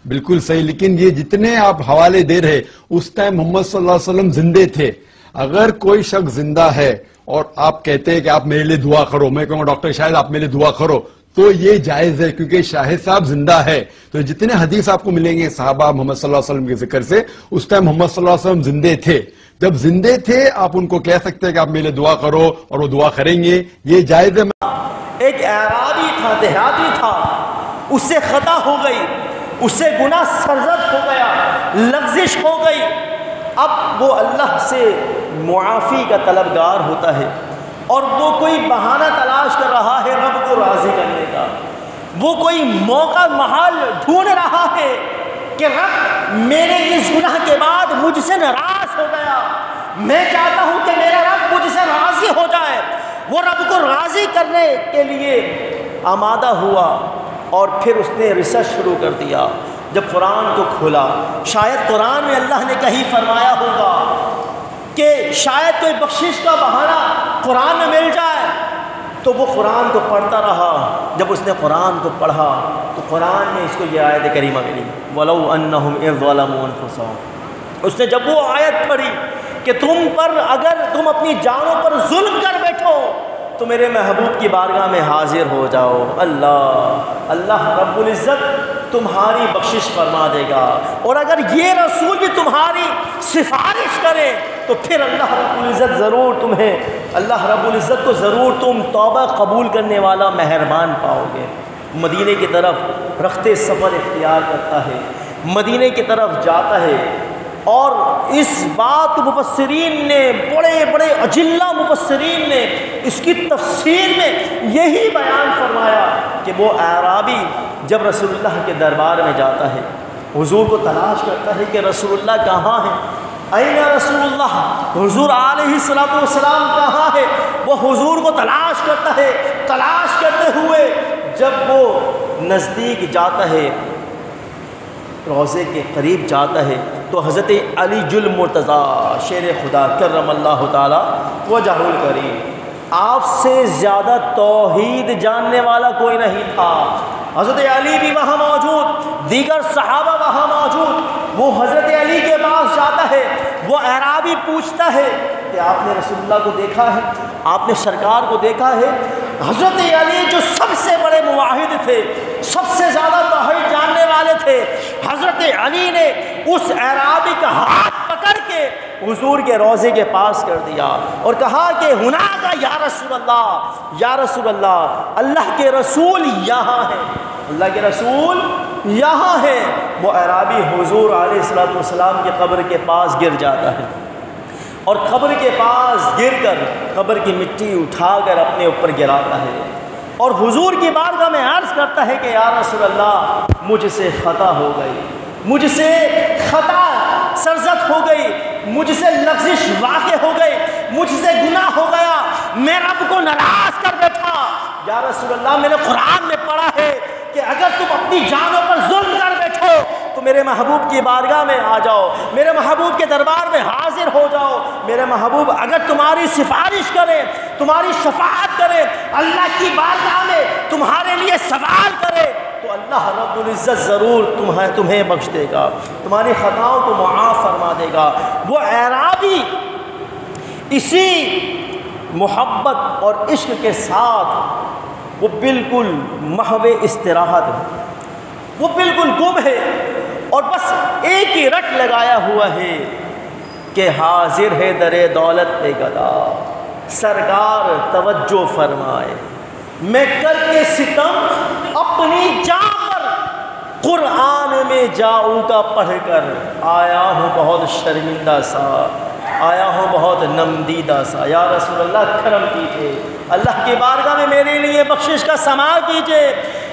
بالکل صحیح، لیکن یہ جتنے آپ حوالے دے رہے اس ٹائم محمد صلی اللہ علیہ وسلم زندے تھے. اگر کوئی شخص زندہ ہے اور آپ کہتے ہیں کہ آپ میرے لیے دعا کرو، میں کہوں گا ڈاکٹر شاہد آپ میرے لیے دعا کرو، تو یہ جائز ہے کیونکہ شاہد صاحب زندہ ہے. تو جتنے حدیث آپ کو ملیں گے صحابہ محمد صلی اللہ علیہ وسلم کے ذکر سے، اس ٹائم محمد صلی اللہ علیہ وسلم زندے تھے. جب زندے تھے آپ ان کو کہہ سکتے ہیں کہ آپ میرے لیے دعا کرو اور وہ دعا کریں گے، یہ جائز ہے. ایک اعرابی تھا، دیہاتی تھا، اس سے خطا ہو گئی، اس سے گناہ سرزد ہو گیا، لغزش ہو گئی. اب وہ اللہ سے معافی کا طلبگار ہوتا ہے اور وہ کوئی بہانہ تلاش کر رہا ہے رب کو راضی کرنے کا. وہ کوئی موقع محال ڈھونڈ رہا ہے کہ رب میرے اس گناہ کے بعد مجھ سے ناراض ہو گیا، میں چاہتا ہوں کہ میرا رب مجھ سے راضی ہو جائے. وہ رب کو راضی کرنے کے لیے آمادہ ہوا اور پھر اس نے ریسرچ شروع کر دیا. جب قرآن کو کھولا، شاید قرآن میں اللہ نے کہیں فرمایا ہوگا کہ شاید کوئی بخشش کا بہانہ قرآن میں مل جائے، تو وہ قرآن کو پڑھتا رہا. جب اس نے قرآن کو پڑھا تو قرآن میں اس کو یہ آیت کریمہ ملی، وَلَوْ أَنَّهُمْ إِذْ ظَلَمُوا أَنفُسَهُمْ. اس نے جب وہ آیت پڑھی کہ تم پر اگر تم اپنی جانوں پر ظلم کر بیٹھو تو میرے محبوب کی بارگاہ میں حاضر ہو جاؤ، اللہ رب العزت تمہاری بخشش فرما دے گا. اور اگر یہ رسول بھی تمہاری سفارش کرے تو پھر اللہ رب العزت ضرور تمہیں، اللہ رب العزت کو ضرور تم توبہ قبول کرنے والا مہربان پاؤ گے. مدینے کی طرف رخت سفر اختیار کرتا ہے، مدینے کی طرف جاتا ہے. اور اس بات مفسرین نے، بڑے بڑے اجلہ مفسرین نے اس کی تفسیر میں یہی بیان فرمایا کہ وہ اعرابی جب رسول اللہ کے دربار میں جاتا ہے، حضور کو تلاش کرتا ہے کہ رسول اللہ کہاں ہیں، این رسول اللہ، حضور علیہ السلام کہاں ہے. وہ حضور کو تلاش کرتا ہے. تلاش کرتے ہوئے جب وہ نزدیک جاتا ہے، روضے کے قریب جاتا ہے، تو حضرت علی المرتضیٰ شیر خدا کرم اللہ تعالی وجہ الکریم، آپ سے زیادہ توحید جاننے والا کوئی نہیں تھا. حضرت علی بھی وہاں موجود، دیگر صحابہ وہاں موجود. وہ حضرت علی کے پاس جاتا ہے. وہ اعرابی پوچھتا ہے کہ آپ نے رسول اللہ کو دیکھا ہے، آپ نے سرکار کو دیکھا ہے. حضرت علی جو سب سے بڑے موحد تھے، سب سے زیادہ توحید جاننے والے تھے، حضرت علی نے اس اعرابی کا ہاتھ پکڑ کے حضور کے روضے کے پاس کر دیا اور کہا کہ ہناک یا رسول اللہ، یا رسول اللہ، اللہ کے رسول یہاں ہے، اللہ کے رسول یہاں ہے. وہ اعرابی حضور علیہ السلام کی قبر کے پاس گر جاتا ہے اور قبر کے پاس گر کر قبر کی مٹی اٹھا کر اپنے اوپر گراتا ہے اور حضور کی بارگاہ میں عرض کرتا ہے کہ یا رسول اللہ، مجھ سے خطا ہو گئی، مجھ سے خطا سرزد ہو گئی، مجھ سے لغزش واقع ہو گئی، مجھ سے گناہ ہو گیا، میں رب کو ناراض کر بیٹھا. یا رسول اللہ، میں نے قرآن میں پڑھا ہے کہ اگر تم اپنی جانوں پر ظلم کر بیٹھو تو میرے محبوب کی بارگاہ میں آ جاؤ، میرے محبوب کے دربار میں حاضر ہو جاؤ. میرے محبوب اگر تمہاری سفارش کرے، تمہاری شفاعت کرے، اللہ کی بارگاہ میں تمہارے لیے سوال کرے تو اللہ رب العزت ضرور تمہیں بخش دے گا، تمہاری خطاؤں کو معاف فرما دے گا. وہ اعرابی اسی محبت اور عشق کے ساتھ وہ بالکل محو استراحت ہے، وہ بالکل گم ہے اور بس ایک ہی رٹ لگایا ہوا ہے کہ حاضر ہے در دولت پہ گدا، سرکار توجہ فرمائے، میں کر کے ستم اپنی جان پر قرآن میں جاؤں کا پڑھ کر آیا ہوں بہت شرمندہ سا، آیا ہوں بہت نمدیدہ سا. یا رسول اللہ کرم کیجیے، اللہ کی بارگاہ میں میرے لیے بخشش کا سما کیجیے.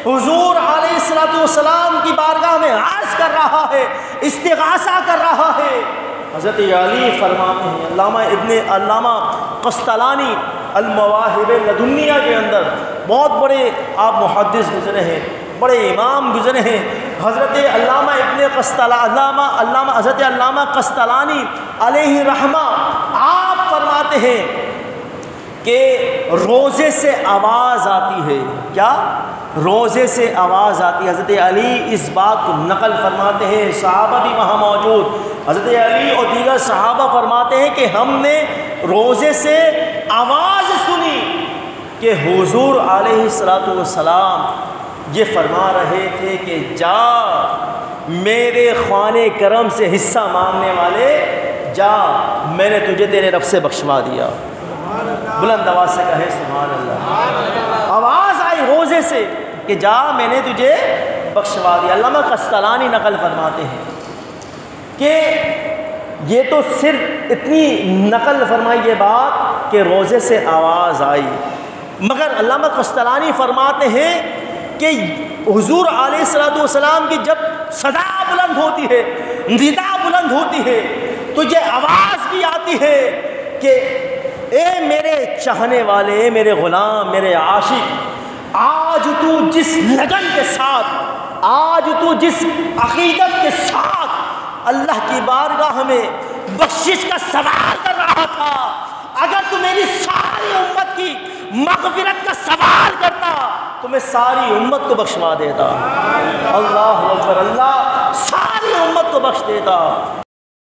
حضور علیہ السلام کی بارگاہ میں عرض کر رہا ہے، استغاثہ کر رہا ہے. حضرت علی فرماتے ہیں، علامہ قسطلانی المواہب لدنیہ کے اندر بہت بڑے آپ محدث گزرے ہیں، بڑے امام گزرے ہیں. حضرت حضرت علامہ قسطلانی علیہ رحمہ آپ فرماتے ہیں کہ روزے سے آواز آتی ہے، کیا روزے سے آواز آتی ہے۔ حضرت علی اس بات کو نقل فرماتے ہیں، صحابہ بھی وہاں موجود، حضرت علی اور دیگر صحابہ فرماتے ہیں کہ ہم نے روزے سے آواز سنی کہ حضور علیہ السلام یہ فرما رہے تھے کہ جا میرے خانے کرم سے حصہ مانگنے والے جا، میں نے تجھے تیرے رب سے بخشوا دیا۔ بلند آواز سے کہے سبحان اللہ۔ آواز آئی روزے سے کہ جا میں نے تجھے بخشوا دیا۔ علامہ قسطلانی نقل فرماتے ہیں کہ یہ تو صرف اتنی نقل فرمائی یہ بات کہ روزے سے آواز آئی، مگر علامہ قسطلانی فرماتے ہیں کہ حضور علیہ السلام کی جب صدا بلند ہوتی ہے، ندا بلند ہوتی ہے، تو یہ آواز بھی آتی ہے کہ اے میرے چاہنے والے، اے میرے غلام، میرے عاشق، آج تو جس لگن کے ساتھ، آج تو جس عقیدت کے ساتھ اللہ کی بارگاہ میں بخشش کا سوال کر رہا تھا، اگر تو میری ساری امت کی مغفرت کا سوال کرتا تو میں ساری امت کو بخشوا دیتا۔ اللہ اکبر، اللہ ساری امت کو بخش دیتا۔